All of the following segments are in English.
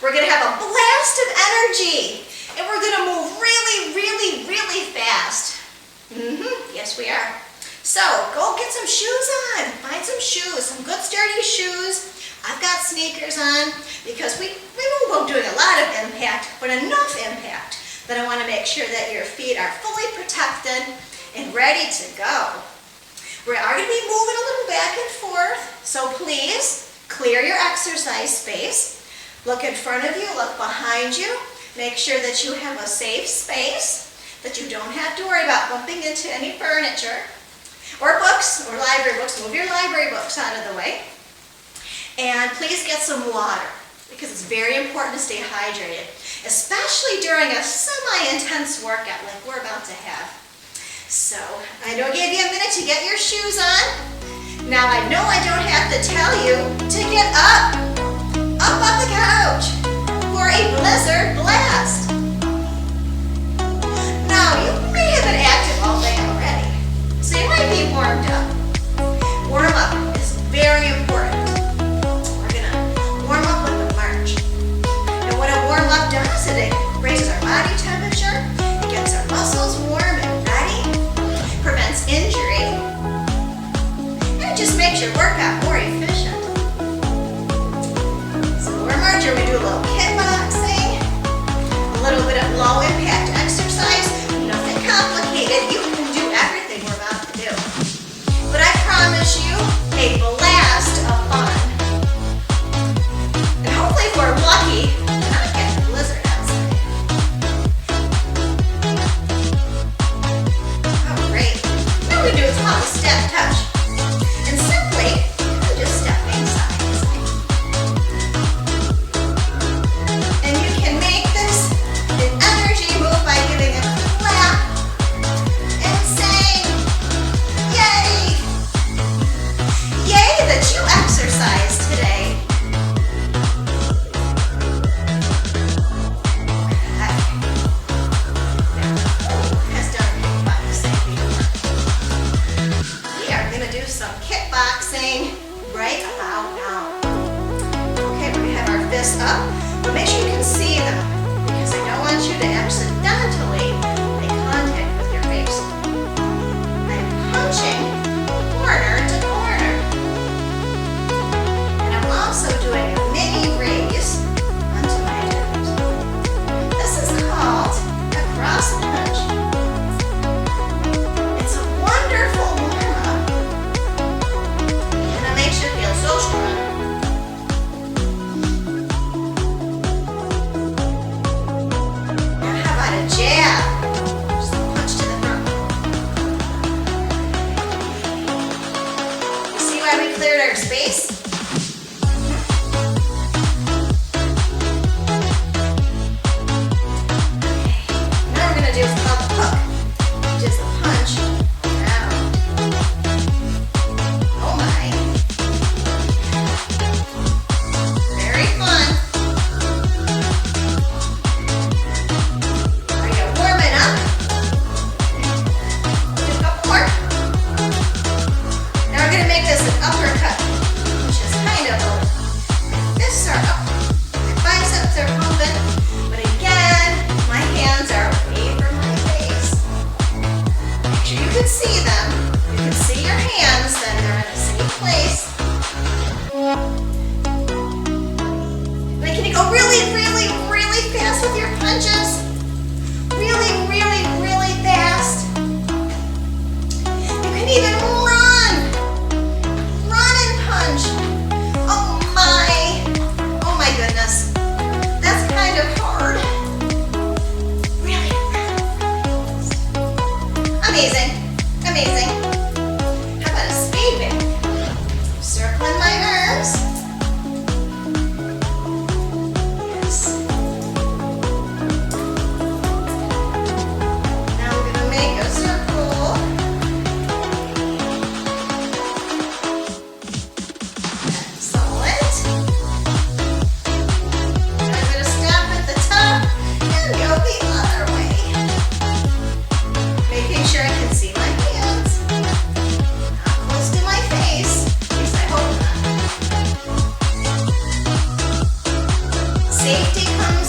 We're gonna have a blast of energy. And we're gonna move really, really, really fast. Yes, we are. So go get some shoes on. Find some shoes, some good sturdy shoes. I've got sneakers on because we won't be doing a lot of impact, but enough impact that I want to make sure that your feet are fully protected and ready to go. We are going to be moving a little back and forth, so please clear your exercise space. Look in front of you, look behind you. Make sure that you have a safe space, that you don't have to worry about bumping into any furniture or books or library books. Move your library books out of the way. And please get some water because it's very important to stay hydrated, especially during a semi-intense workout like we're about to have. So I know I gave you a minute to get your shoes on. Now I know I don't have to tell you to get up off the couch for a blizzard blast. Now you may have been active all day already, so you might be warmed up. Warm up is very important. Warm up with a march. And what a warm up does is it raises our body temperature, it gets our muscles warm and ready, prevents injury, and it just makes your workout more efficient. So we're marching, we do a little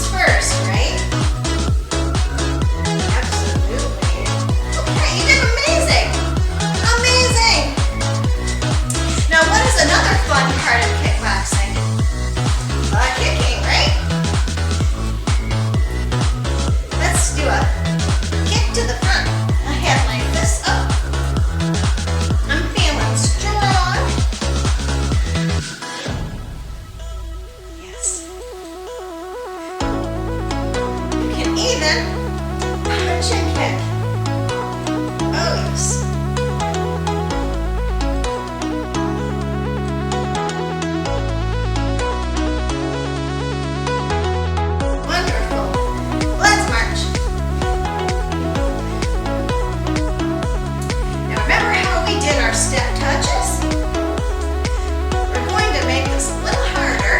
comes first, right? Absolutely. Okay, you did amazing. Amazing. Now, what is another fun part of kickboxing? Kicking, right? Let's do a kick to the front. I have my fists up. I'm feeling strong. Yes. You can even punch and kick. Oh, yes. Wonderful. Let's march. Now remember how we did our step touches? We're going to make this a little harder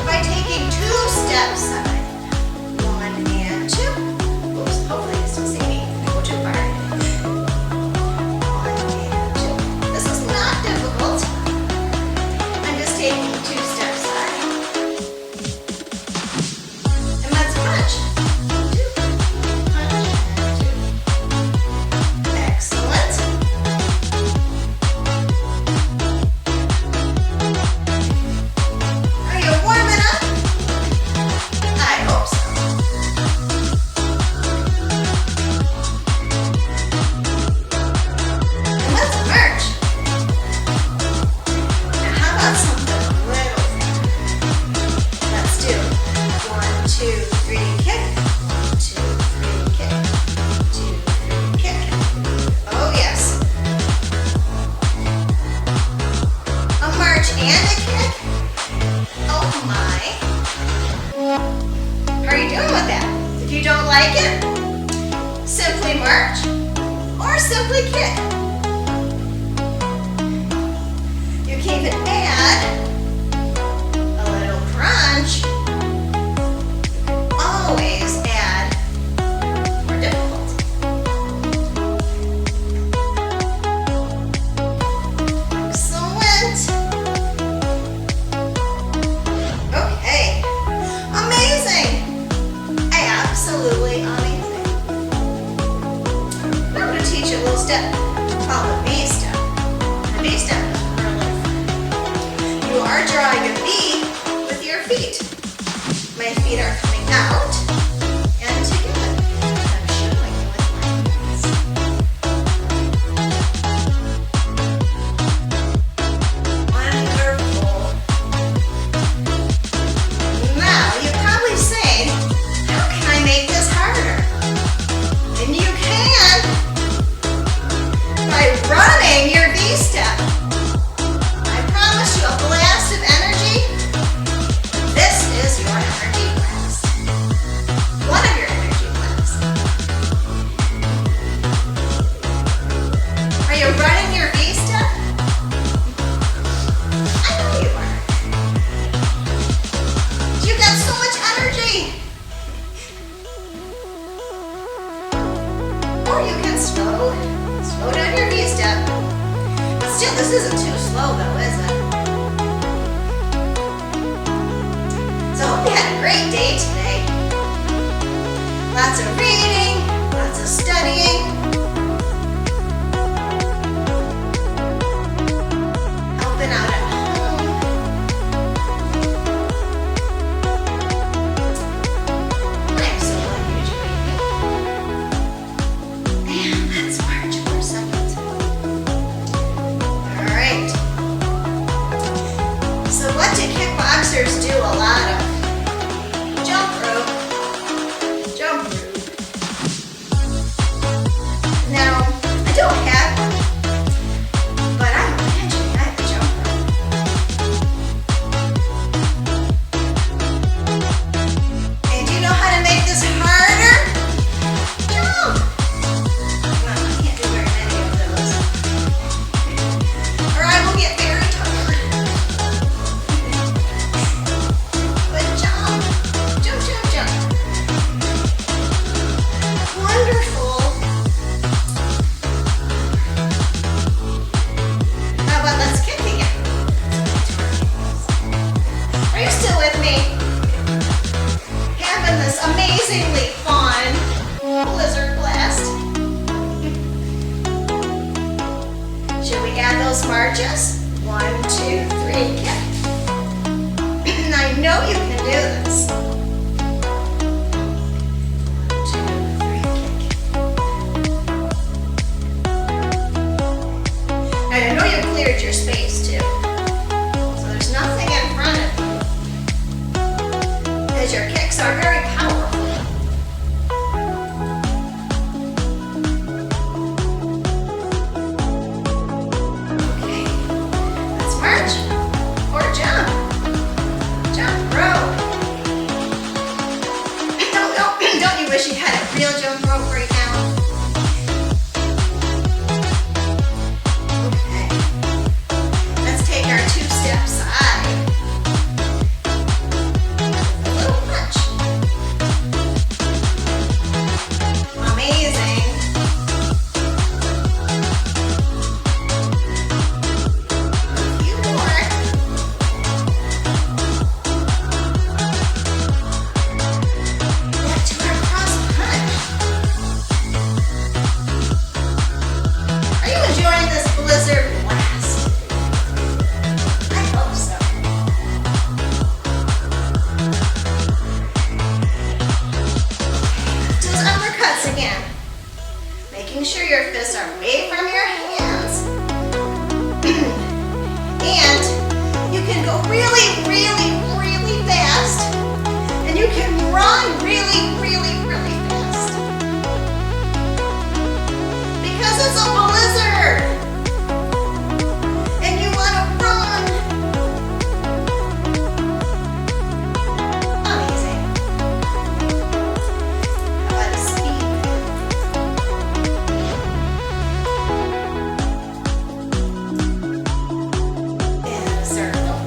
by taking 2 steps side. 1 and 2. Oops, hopefully you still see me. I go too far. 1 and 2. This is not difficult. I'm just taking 2 steps side. And let's punch. 2. Punch and 2. Excellent. Are you warming up? I hope so. And let's march. Now how about something a little fun? Let's do 1, 2, 3, kick. 2, 3, kick. 2, 3, kick. Oh yes. A march and a kick. Oh my. How are you doing with that? If you don't like it, simply march or simply kick. You can even add a little crunch. Always add more difficult. Excellent. Okay. Amazing. Absolutely amazing. I'm going to teach you a little step called the V step. The V step is really fun. You are drawing a V with your feet. My feet are coming out and together. I'm showing you with my hands. Wonderful. Now, you're probably saying, how can I make this harder? And you can by running your V-step. I promise you a blast of energy. This is your energy blast. One of your energy blasts. Are you running your V-step? I know you are. You've got so much energy. Or you can slow down your V-step. But still, this isn't too slow though, is it? So I hope you had a great day today. Lots of reading, lots of studying. Helping out at home. I'm so glad you joined me. And let's march for a second. All right. So what do kickboxers do a lot of? Jump amazingly fun blizzard blast. Should we add those marches? 1, 2, 3, kick. I know you can do this. 1, 2, 3, kick. And I know you cleared your space too. So there's nothing in front of you. Because your kicks are very powerful. Wish you had a real jump rope right now. Okay. Let's take our 2-step side. A little punch. Amazing. A few more. Back to our cross punch. Are you enjoying this blizzard blast? I hope so. Those uppercuts again. Making sure your fists are away from your hands. And you can go really, really, really fast. And you can run really, really, really fast. Because it's a blizzard. And you want to run. Amazing. How about a speed? In a circle.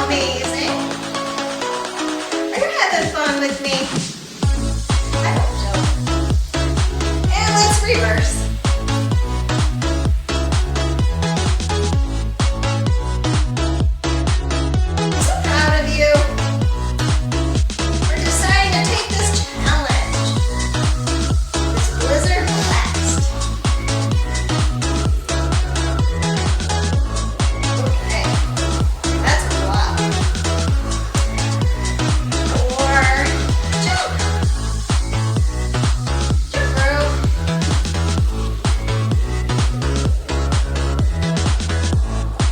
Amazing. Are you having fun with me? I hope so. And let's reverse. I'm so proud of you. We're deciding to take this challenge. This blizzard blast. Okay. That's a lot. Or jump. Jump rope.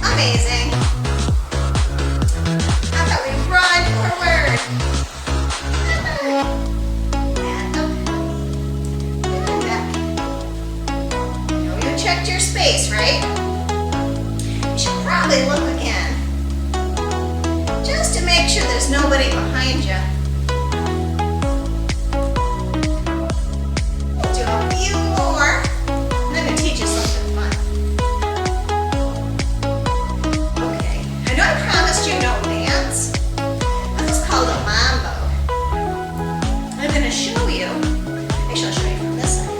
Amazing. How about we run forward? And up. And back. You know you checked your space, right? You should probably look again. Just to make sure there's nobody behind you. We'll do a few more. I'm going to teach you something fun. Okay. I know I promised you no dance. This is called a mambo. I'm going to show you. Actually, I'll show you from this side.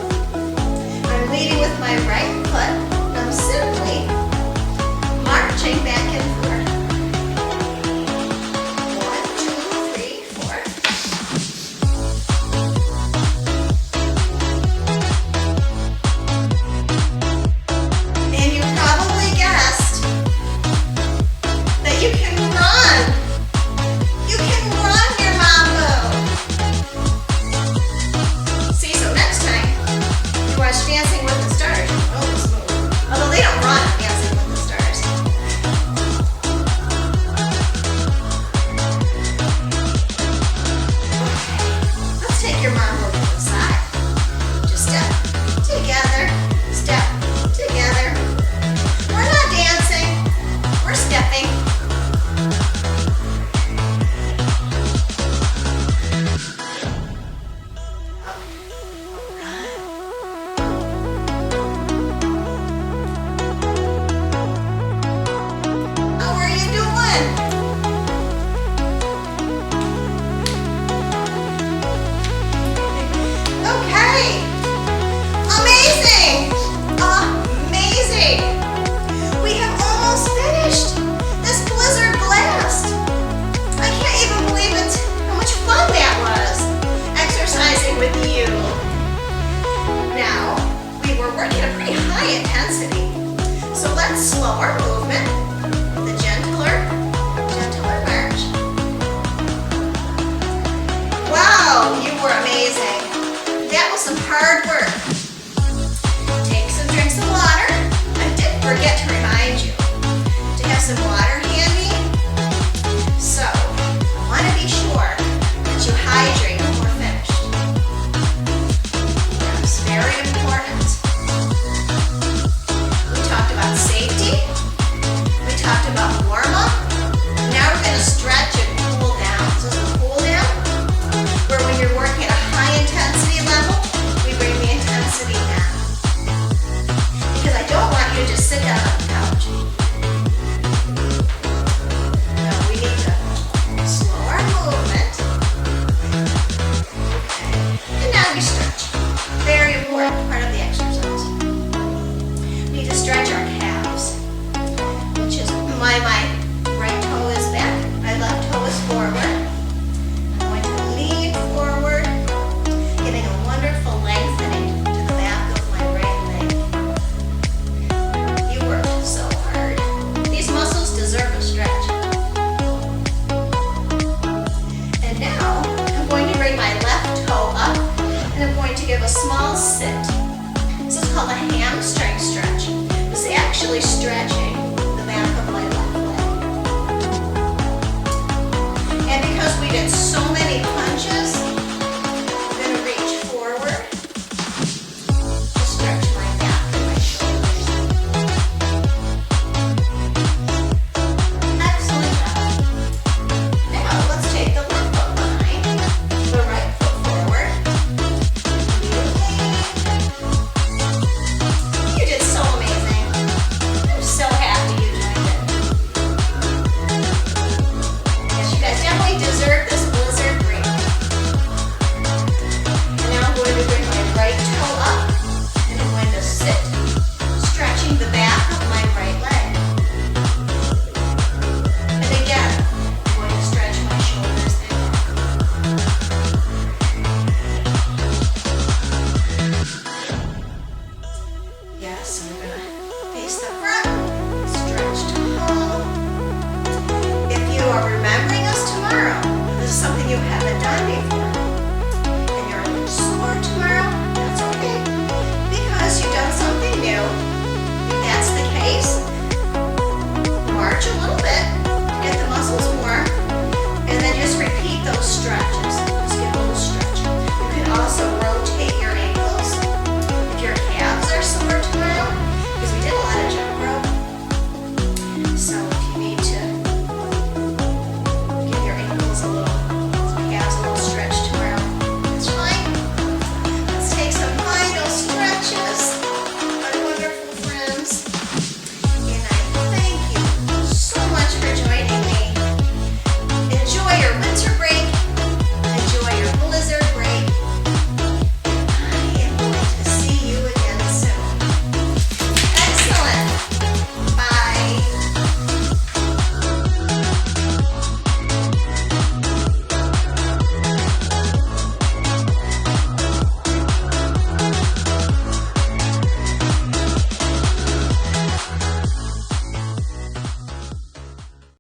I'm leading with my right foot. I'm simply marching back and forth. 1, 2, 3, 4. And you probably guessed that you can run. You can run your mambo. See, so next time you watch Dancing with the Stars, you know this move. Although they don't run on Dancing with the Stars. talked about warm up. Now we're going to stretch and cool down. So it's a cool down, where when you're working at a high intensity level, we bring the intensity down. Because I don't want you to just sit down on the couch. No, we need to slow our movement. Okay. And now we stretch. Very important part of the exercise. We need to stretch our calves, which is my right toe is back, my left toe is forward. I'm going to lean forward, getting a wonderful lengthening to the back of my right leg. You worked so hard. These muscles deserve a stretch. And now I'm going to bring my left toe up and I'm going to give a small sit. This is called a hamstring stretch. This is actually stretching the back of my left leg. And because we did so many punches, I'm going to reach forward to stretch my back and my shoulders. Excellent job. Now let's take the left foot behind, the right foot forward. You did so amazing. I'm so happy you joined in. Yes, you guys definitely deserve this blizzard break. And now I'm going to bring my right toe up and I'm going to sit, stretching the back of my right leg. And again, I'm going to stretch my shoulders and back. Yes, I'm going to face the front, stretch tall. If you are remembering us tomorrow, this is something you haven't done before, and you're a little sore tomorrow, that's okay, because you've done something new. If that's the case, march a little bit to get the muscles warm, and then just repeat those stretches. Just get a little stretch. You can also